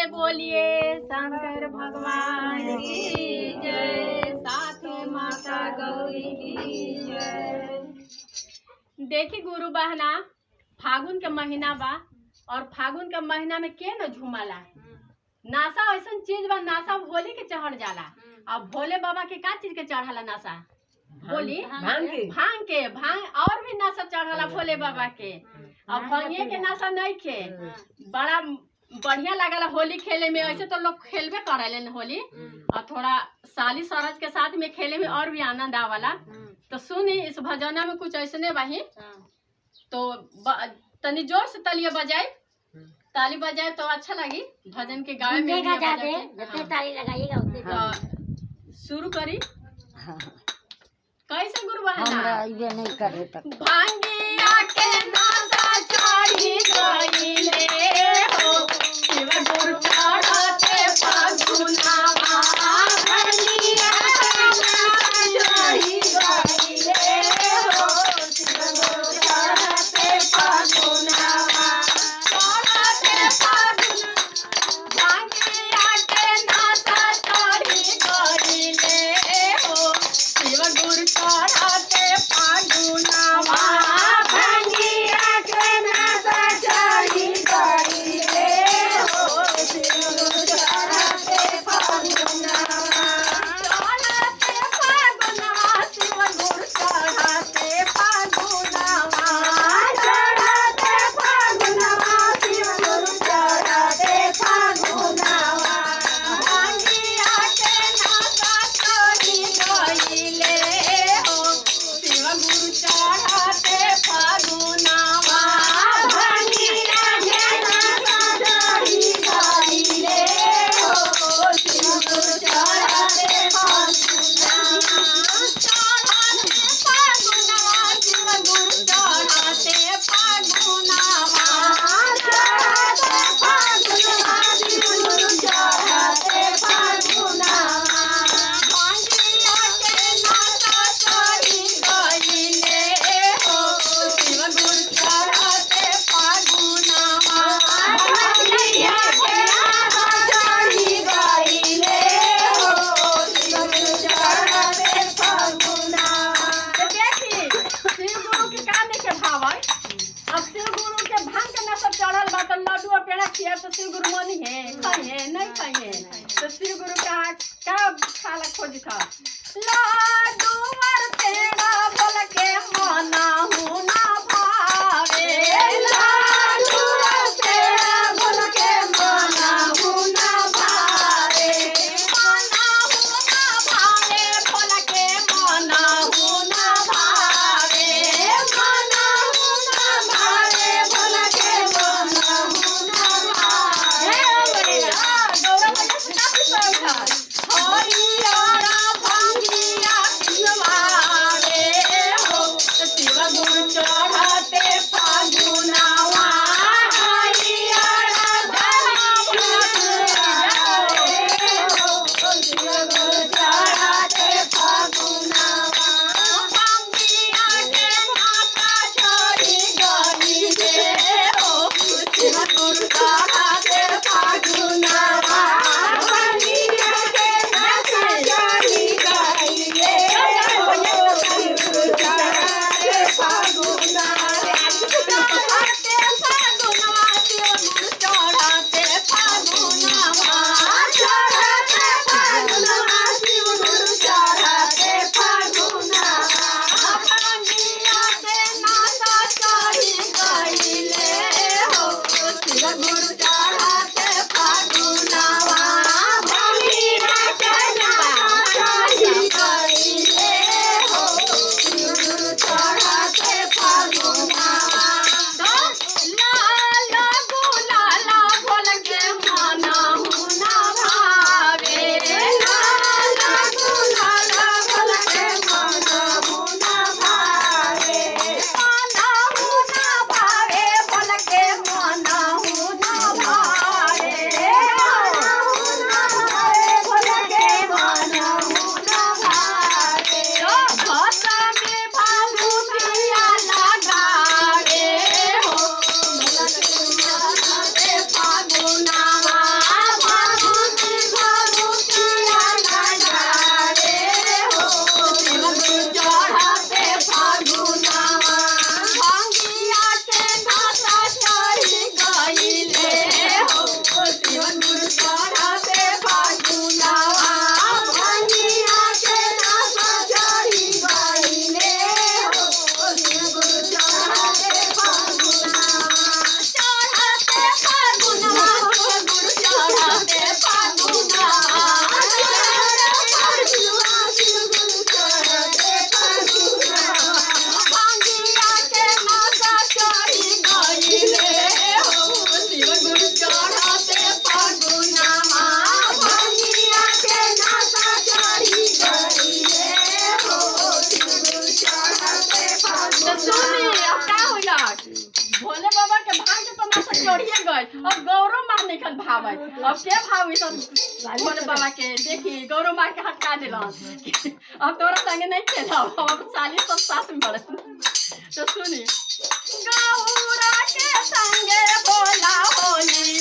बोलिए शंकर भगवान की जय, साथ माता गौरी की जय। देखी गुरु बहना, फागुन के महीना बा और फागुन के महीना में के न झूमला। नासा ऐसा चीज बा, नासा होली के चढ़ जाला। अब भोले बाबा के का चीज के चढ़ाला नासा? बोली भांग और भी नासा चढ़ाला भोले बाबा के। अब भांगे के नासा नहीं खे, बड़ा बढ़िया लागला होली खेले में। ऐसे तो लोग खेलबे करेलन होली, और थोड़ा साली सरज के साथ में खेले में और भी आनंद आवाला। तो सुनी इस भजना में कुछ ऐसने बाही, तो तनी जोर से तालिया बजाए, ताली बजाए तो अच्छा लगी भजन के गावे में। ताली लगाइएगा। शुरू करी। कैसे गुरु बहना? ये नहीं करे तक भांगिया के नासा चढ़ी गईले हो, शिव गुरु चढ़ते फागुनवा। भांगिया के नासा चढ़ी गईले हो, शिव गुरु चढ़ते फागुनवा। चढ़ते फागुन भांगिया के नासा चढ़ी गईले हो, शिव गुरु चढ़ते फागुनवा। भांगिया के नासा चढ़ी गईले हो, शिव गुरु चढ़ते फागुनवा। चढ़ते फागुनवा, शिव गुरु चढ़ते फागुनवा। चढ़ते फागुनवा, शिव गुरु चढ़ते फागुनवा। भांगिया के नासा चढ़ी गईले हो, शिव गुरु चढ़ते फागुनवा। भांगिया के नासा चढ़ी गईले हो, शिव गुरु चढ़ते फागुनवा। चढ़ते फागुनवा, शिव गुरु चढ़ते फागुनवा। चढ़ते फागुनवा, शिव गुरु चढ़ते फागुनवा। भांगिया के नासा चढ़ी गईले हो, शिव गुरु चढ़ते फागुनवा। भांगिया के नासा चढ़ी गईले हो, शिव गुरु चढ़ते फागुनवा। तो देखी शिव गुरु के काने के भाव है। अब शिव गुरु के भांग के नशा चढ़ल बा, तो लड्डू और पेड़ा खिया तो शिव गुरु मनी है खाए नहीं खाए। तो शिव गुरु का खाला खोजी था लड्डू और पेड़ा बोल के मना हूँ ना भावे। लड्डू और पेड़ा बोल के मना हूँ ना भावे। मना हूँ ना भावे बोल के मना हूँ ना भावे। मना हूँ ना भावे बोल के मना हूँ ना भावे। गौरव भैया से काफी सहयोग था। हरियारा भांगिया पियवा अब गौरव माँ निकन भाव है अब के भाव सब भोले बाबा के देखी गौरव माँ के हटका दिला अब तोरा संगे नहीं खेला अब साली सब साथ में बड़े तो सुनी गौरा के संगे बोला होली